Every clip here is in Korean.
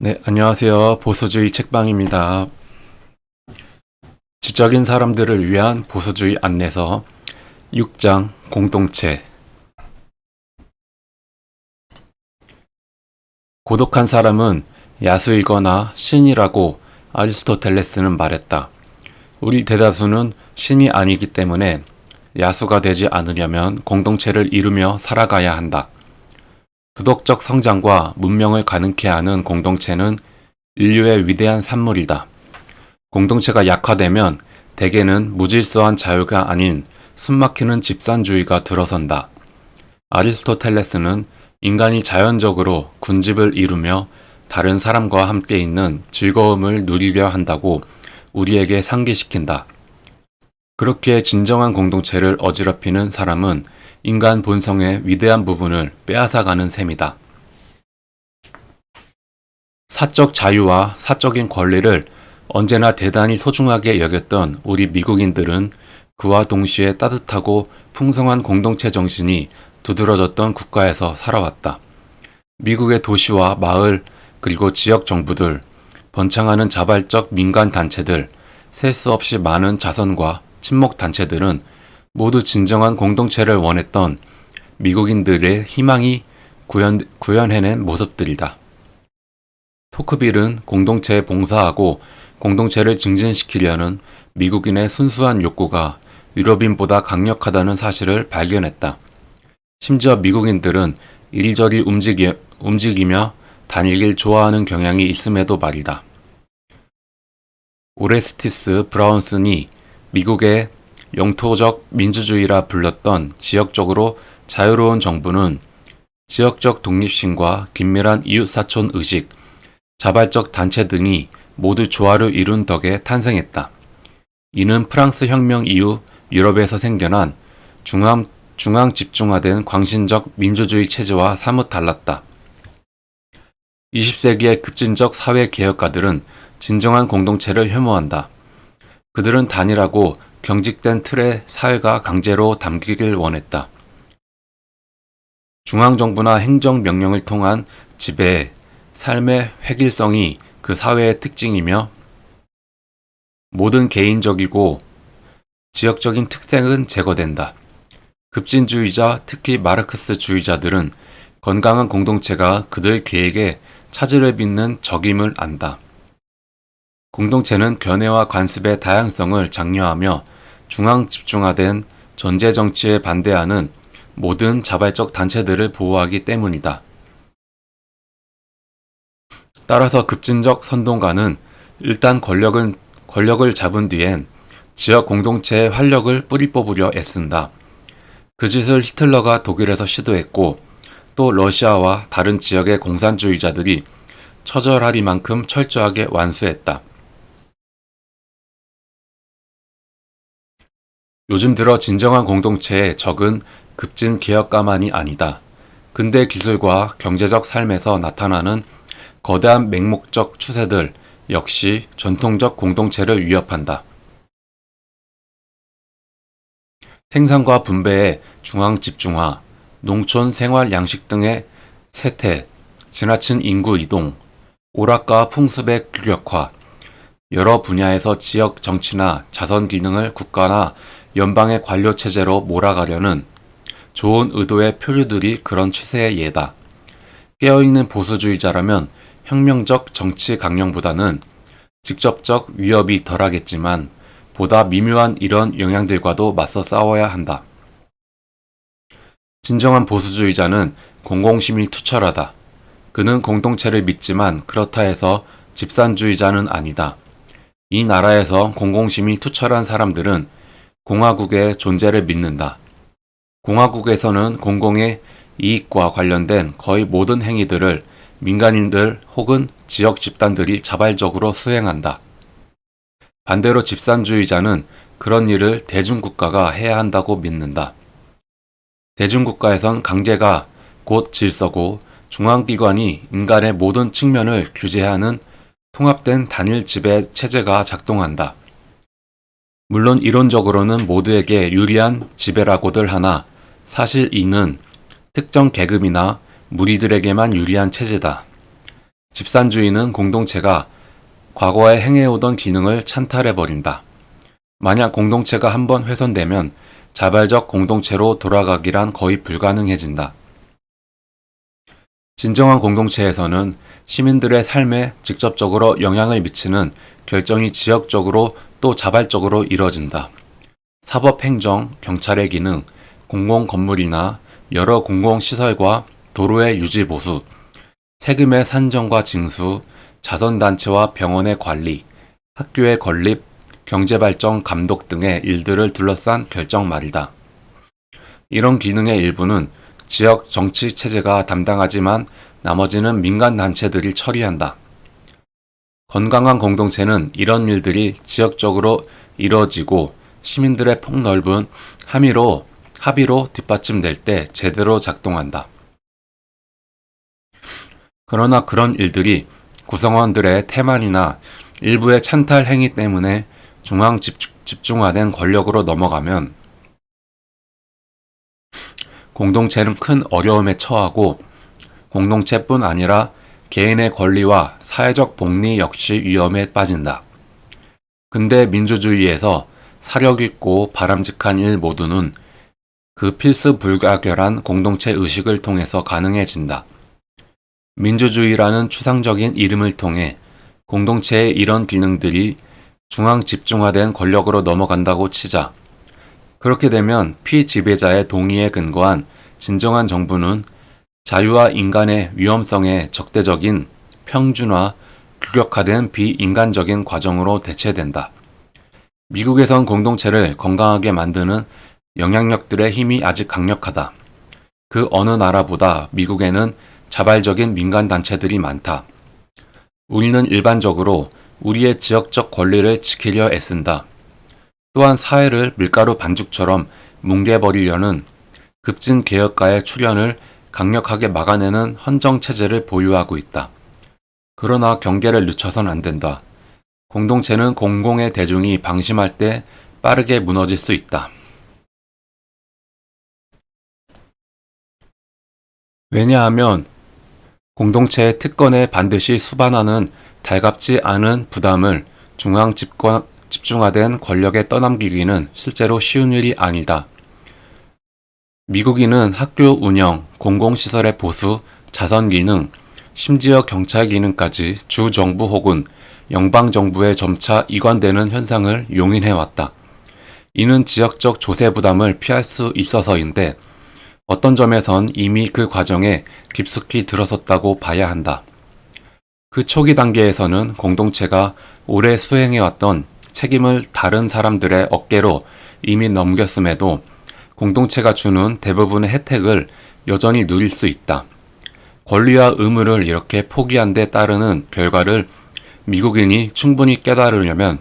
네, 안녕하세요. 보수주의 책방입니다. 지적인 사람들을 위한 보수주의 안내서 6장 공동체. 고독한 사람은 야수이거나 신이라고 아리스토텔레스는 말했다. 우리 대다수는 신이 아니기 때문에 야수가 되지 않으려면 공동체를 이루며 살아가야 한다. 도덕적 성장과 문명을 가능케 하는 공동체는 인류의 위대한 산물이다. 공동체가 약화되면 대개는 무질서한 자유가 아닌 숨막히는 집산주의가 들어선다. 아리스토텔레스는 인간이 자연적으로 군집을 이루며 다른 사람과 함께 있는 즐거움을 누리려 한다고 우리에게 상기시킨다. 그렇게 진정한 공동체를 어지럽히는 사람은 인간 본성의 위대한 부분을 빼앗아가는 셈이다. 사적 자유와 사적인 권리를 언제나 대단히 소중하게 여겼던 우리 미국인들은 그와 동시에 따뜻하고 풍성한 공동체 정신이 두드러졌던 국가에서 살아왔다. 미국의 도시와 마을 그리고 지역 정부들, 번창하는 자발적 민간 단체들, 셀 수 없이 많은 자선과 친목 단체들은 모두 진정한 공동체를 원했던 미국인들의 희망이 구현해낸 모습들이다. 토크빌은 공동체에 봉사하고 공동체를 증진시키려는 미국인의 순수한 욕구가 유럽인보다 강력하다는 사실을 발견했다. 심지어 미국인들은 이리저리 움직이며 다니길 좋아하는 경향이 있음에도 말이다. 오레스티스 브라운슨이 미국의 영토적 민주주의라 불렀던 지역적으로 자유로운 정부는 지역적 독립심과 긴밀한 이웃사촌 의식, 자발적 단체 등이 모두 조화를 이룬 덕에 탄생했다. 이는 프랑스 혁명 이후 유럽에서 생겨난 중앙 집중화된 광신적 민주주의 체제와 사뭇 달랐다. 20세기의 급진적 사회 개혁가들은 진정한 공동체를 혐오한다. 그들은 단일하고 경직된 틀의 사회가 강제로 담기길 원했다. 중앙정부나 행정명령을 통한 지배, 삶의 획일성이 그 사회의 특징이며 모든 개인적이고 지역적인 특색은 제거된다. 급진주의자, 특히 마르크스주의자들은 건강한 공동체가 그들 계획에 차질을 빚는 적임을 안다. 공동체는 견해와 관습의 다양성을 장려하며 중앙 집중화된 전제 정치에 반대하는 모든 자발적 단체들을 보호하기 때문이다. 따라서 급진적 선동가는 일단 권력을 잡은 뒤엔 지역 공동체의 활력을 뿌리 뽑으려 애쓴다. 그 짓을 히틀러가 독일에서 시도했고 또 러시아와 다른 지역의 공산주의자들이 처절하리만큼 철저하게 완수했다. 요즘 들어 진정한 공동체의 적은 급진 개혁가만이 아니다. 근대 기술과 경제적 삶에서 나타나는 거대한 맹목적 추세들 역시 전통적 공동체를 위협한다. 생산과 분배의 중앙 집중화, 농촌 생활 양식 등의 쇠퇴, 지나친 인구 이동, 오락과 풍습의 규격화, 여러 분야에서 지역 정치나 자선 기능을 국가나 연방의 관료 체제로 몰아가려는 좋은 의도의 표류들이 그런 추세의 예다. 깨어있는 보수주의자라면 혁명적 정치 강령보다는 직접적 위협이 덜하겠지만 보다 미묘한 이런 영향들과도 맞서 싸워야 한다. 진정한 보수주의자는 공공심이 투철하다. 그는 공동체를 믿지만 그렇다 해서 집산주의자는 아니다. 이 나라에서 공공심이 투철한 사람들은 공화국의 존재를 믿는다. 공화국에서는 공공의 이익과 관련된 거의 모든 행위들을 민간인들 혹은 지역 집단들이 자발적으로 수행한다. 반대로 집산주의자는 그런 일을 대중국가가 해야 한다고 믿는다. 대중국가에선 강제가 곧 질서고 중앙기관이 인간의 모든 측면을 규제하는 통합된 단일 지배 체제가 작동한다. 물론 이론적으로는 모두에게 유리한 지배라고들 하나 사실 이는 특정 계급이나 무리들에게만 유리한 체제다. 집산주의는 공동체가 과거에 행해오던 기능을 찬탈해버린다. 만약 공동체가 한번 훼손되면 자발적 공동체로 돌아가기란 거의 불가능해진다. 진정한 공동체에서는 시민들의 삶에 직접적으로 영향을 미치는 결정이 지역적으로 또 자발적으로 이뤄진다. 사법행정, 경찰의 기능, 공공건물이나 여러 공공시설과 도로의 유지보수, 세금의 산정과 징수, 자선단체와 병원의 관리, 학교의 건립, 경제발전 감독 등의 일들을 둘러싼 결정 말이다. 이런 기능의 일부는 지역 정치 체제가 담당하지만 나머지는 민간 단체들이 처리한다. 건강한 공동체는 이런 일들이 지역적으로 이뤄지고 시민들의 폭넓은 합의로 뒷받침될 때 제대로 작동한다. 그러나 그런 일들이 구성원들의 태만이나 일부의 찬탈 행위 때문에 중앙 집중화된 권력으로 넘어가면 공동체는 큰 어려움에 처하고 공동체뿐 아니라 개인의 권리와 사회적 복리 역시 위험에 빠진다. 근대 민주주의에서 사력 있고 바람직한 일 모두는 그 필수 불가결한 공동체 의식을 통해서 가능해진다. 민주주의라는 추상적인 이름을 통해 공동체의 이런 기능들이 중앙 집중화된 권력으로 넘어간다고 치자. 그렇게 되면 피지배자의 동의에 근거한 진정한 정부는 자유와 인간의 위험성에 적대적인 평준화, 규격화된 비인간적인 과정으로 대체된다. 미국에선 공동체를 건강하게 만드는 영향력들의 힘이 아직 강력하다. 그 어느 나라보다 미국에는 자발적인 민간단체들이 많다. 우리는 일반적으로 우리의 지역적 권리를 지키려 애쓴다. 또한 사회를 밀가루 반죽처럼 뭉개버리려는 급진 개혁가의 출현을 강력하게 막아내는 헌정체제를 보유하고 있다. 그러나 경계를 늦춰선 안 된다. 공동체는 공공의 대중이 방심할 때 빠르게 무너질 수 있다. 왜냐하면 공동체의 특권에 반드시 수반하는 달갑지 않은 부담을 중앙 집중화된 권력에 떠넘기기는 실제로 쉬운 일이 아니다. 미국인은 학교 운영, 공공시설의 보수, 자선 기능, 심지어 경찰 기능까지 주정부 혹은 연방정부에 점차 이관되는 현상을 용인해왔다. 이는 지역적 조세 부담을 피할 수 있어서인데 어떤 점에선 이미 그 과정에 깊숙이 들어섰다고 봐야 한다. 그 초기 단계에서는 공동체가 오래 수행해왔던 책임을 다른 사람들의 어깨로 이미 넘겼음에도 공동체가 주는 대부분의 혜택을 여전히 누릴 수 있다. 권리와 의무를 이렇게 포기한 데 따르는 결과를 미국인이 충분히 깨달으려면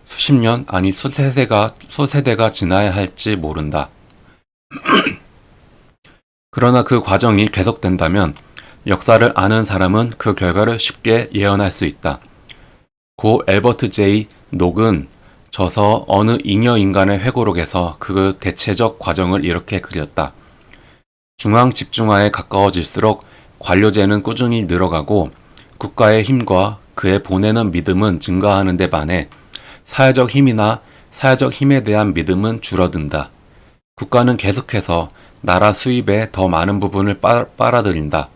수십 년 아니 수세대가 지나야 할지 모른다. 그러나 그 과정이 계속된다면 역사를 아는 사람은 그 결과를 쉽게 예언할 수 있다. 고 엘버트 제이 녹은 저서 어느 잉여 인간의 회고록에서 그 대체적 과정을 이렇게 그렸다. 중앙 집중화에 가까워질수록 관료제는 꾸준히 늘어가고 국가의 힘과 그에 보내는 믿음은 증가하는 데 반해 사회적 힘이나 사회적 힘에 대한 믿음은 줄어든다. 국가는 계속해서 나라 수입의 더 많은 부분을 빨아들인다.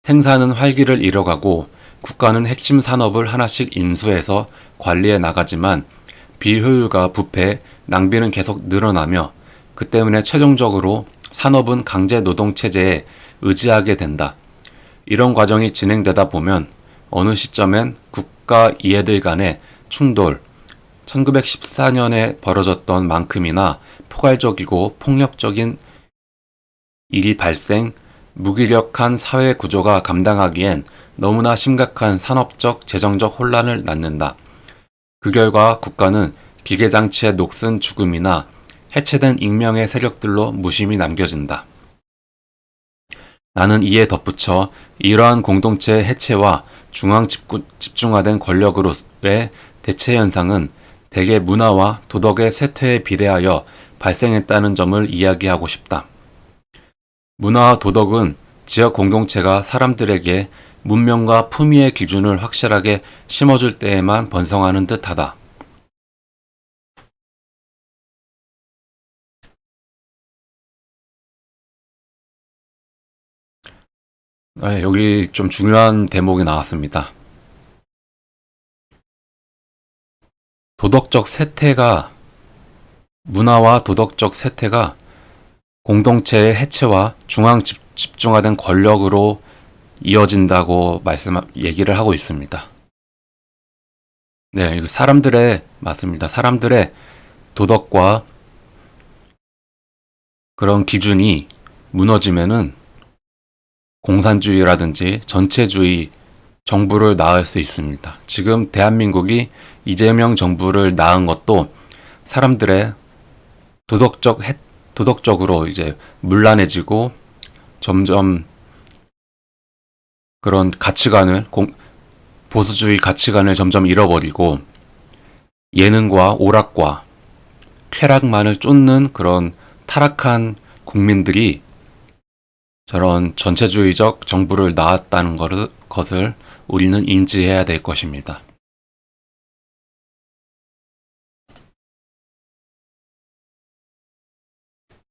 생산은 활기를 잃어가고 국가는 핵심 산업을 하나씩 인수해서 관리해 나가지만 비효율과 부패, 낭비는 계속 늘어나며 그 때문에 최종적으로 산업은 강제 노동 체제에 의지하게 된다. 이런 과정이 진행되다 보면 어느 시점엔 국가 이해들 간의 충돌, 1914년에 벌어졌던 만큼이나 포괄적이고 폭력적인 일이 발생, 무기력한 사회 구조가 감당하기엔 너무나 심각한 산업적, 재정적 혼란을 낳는다. 그 결과 국가는 기계장치의 녹슨 죽음이나 해체된 익명의 세력들로 무심히 남겨진다. 나는 이에 덧붙여 이러한 공동체의 해체와 중앙 집중화된 권력으로의 대체 현상은 대개 문화와 도덕의 쇠퇴에 비례하여 발생했다는 점을 이야기하고 싶다. 문화와 도덕은 지역 공동체가 사람들에게 문명과 품위의 기준을 확실하게 심어줄 때에만 번성하는 듯하다. 네, 여기 좀 중요한 대목이 나왔습니다. 문화와 도덕적 쇠퇴가 공동체의 해체와 중앙 집중화된 권력으로 이어진다고 얘기를 하고 있습니다. 네, 맞습니다. 사람들의 도덕과 그런 기준이 무너지면은 공산주의라든지 전체주의 정부를 낳을 수 있습니다. 지금 대한민국이 이재명 정부를 낳은 것도 사람들의 도덕적으로 이제 문란해지고 점점 그런 보수주의 가치관을 점점 잃어버리고 예능과 오락과 쾌락만을 쫓는 그런 타락한 국민들이 저런 전체주의적 정부를 낳았다는 것을 우리는 인지해야 될 것입니다.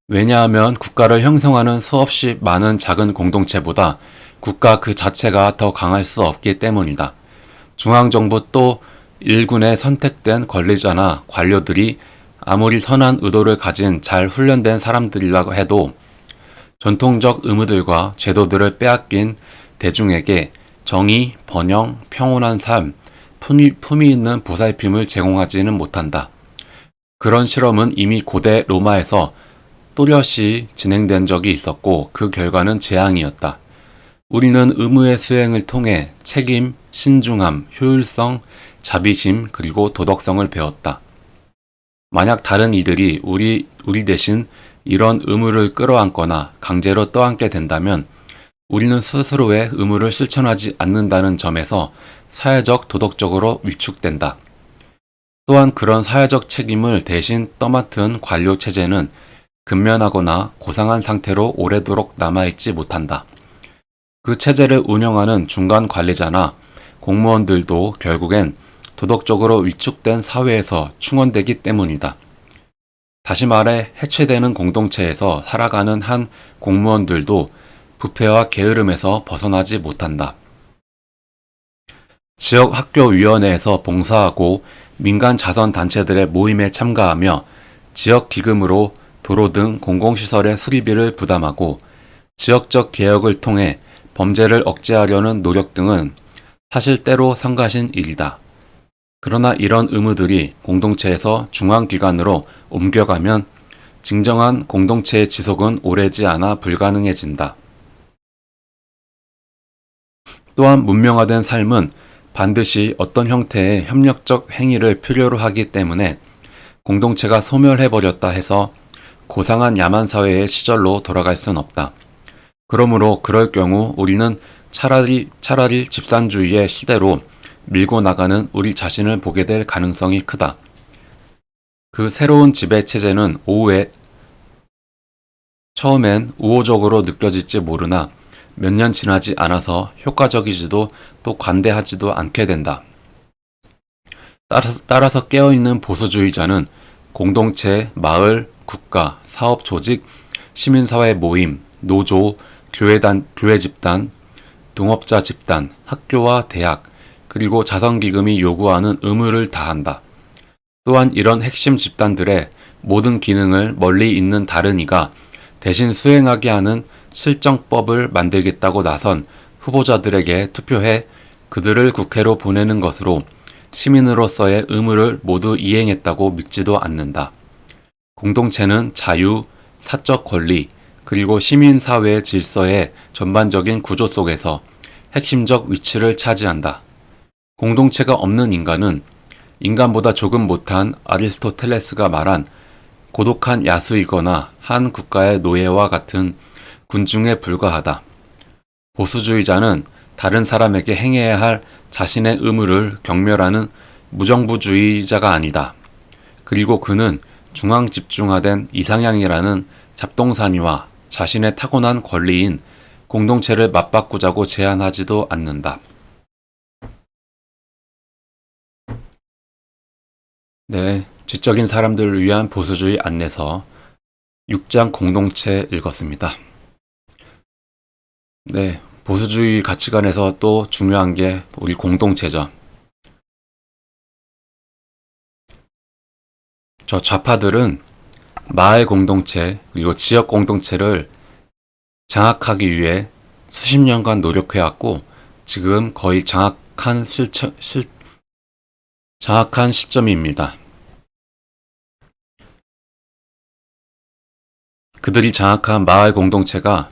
왜냐하면 국가를 형성하는 수없이 많은 작은 공동체보다 국가 그 자체가 더 강할 수 없기 때문이다. 중앙정부 또 일군의 선택된 권리자나 관료들이 아무리 선한 의도를 가진 잘 훈련된 사람들이라고 해도 전통적 의무들과 제도들을 빼앗긴 대중에게 정의, 번영, 평온한 삶, 품위 있는 보살핌을 제공하지는 못한다. 그런 실험은 이미 고대 로마에서 또렷이 진행된 적이 있었고 그 결과는 재앙이었다. 우리는 의무의 수행을 통해 책임, 신중함, 효율성, 자비심 그리고 도덕성을 배웠다. 만약 다른 이들이 우리 대신 이런 의무를 끌어안거나 강제로 떠안게 된다면 우리는 스스로의 의무를 실천하지 않는다는 점에서 사회적 도덕적으로 위축된다. 또한 그런 사회적 책임을 대신 떠맡은 관료 체제는 근면하거나 고상한 상태로 오래도록 남아있지 못한다. 그 체제를 운영하는 중간 관리자나 공무원들도 결국엔 도덕적으로 위축된 사회에서 충원되기 때문이다. 다시 말해 해체되는 공동체에서 살아가는 한 공무원들도 부패와 게으름에서 벗어나지 못한다. 지역 학교위원회에서 봉사하고 민간 자선단체들의 모임에 참가하며 지역 기금으로 도로 등 공공시설의 수리비를 부담하고 지역적 개혁을 통해 범죄를 억제하려는 노력 등은 사실 때로 성가신 일이다. 그러나 이런 의무들이 공동체에서 중앙기관으로 옮겨가면 진정한 공동체의 지속은 오래지 않아 불가능해진다. 또한 문명화된 삶은 반드시 어떤 형태의 협력적 행위를 필요로 하기 때문에 공동체가 소멸해버렸다 해서 고상한 야만사회의 시절로 돌아갈 순 없다. 그러므로 그럴 경우 우리는 차라리 집산주의의 시대로 밀고 나가는 우리 자신을 보게 될 가능성이 크다. 그 새로운 지배체제는 처음엔 우호적으로 느껴질지 모르나 몇 년 지나지 않아서 효과적이지도 또 관대하지도 않게 된다. 따라서 깨어있는 보수주의자는 공동체, 마을, 국가, 사업 조직, 시민사회 모임, 노조, 교회 집단, 동업자 집단, 학교와 대학, 그리고 자선기금이 요구하는 의무를 다한다. 또한 이런 핵심 집단들의 모든 기능을 멀리 있는 다른 이가 대신 수행하게 하는 실정법을 만들겠다고 나선 후보자들에게 투표해 그들을 국회로 보내는 것으로 시민으로서의 의무를 모두 이행했다고 믿지도 않는다. 공동체는 자유, 사적 권리, 그리고 시민사회의 질서의 전반적인 구조 속에서 핵심적 위치를 차지한다. 공동체가 없는 인간은 인간보다 조금 못한 아리스토텔레스가 말한 고독한 야수이거나 한 국가의 노예와 같은 군중에 불과하다. 보수주의자는 다른 사람에게 행해야 할 자신의 의무를 경멸하는 무정부주의자가 아니다. 그리고 그는 중앙 집중화된 이상향이라는 잡동사니와 자신의 타고난 권리인 공동체를 맞바꾸자고 제안하지도 않는다. 네, 지적인 사람들을 위한 보수주의 안내서 6장 공동체 읽었습니다. 네, 보수주의 가치관에서 또 중요한 게 우리 공동체죠. 저 좌파들은 마을 공동체 그리고 지역 공동체를 장악하기 위해 수십 년간 노력해왔고 지금 거의 장악한 시점입니다. 그들이 장악한 마을 공동체가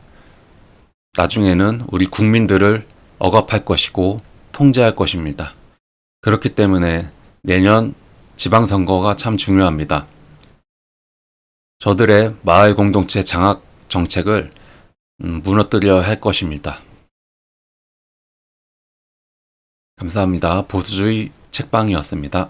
나중에는 우리 국민들을 억압할 것이고 통제할 것입니다. 그렇기 때문에 내년 지방선거가 참 중요합니다. 저들의 마을 공동체 장악 정책을 무너뜨려야 할 것입니다. 감사합니다. 보수주의 책방이었습니다.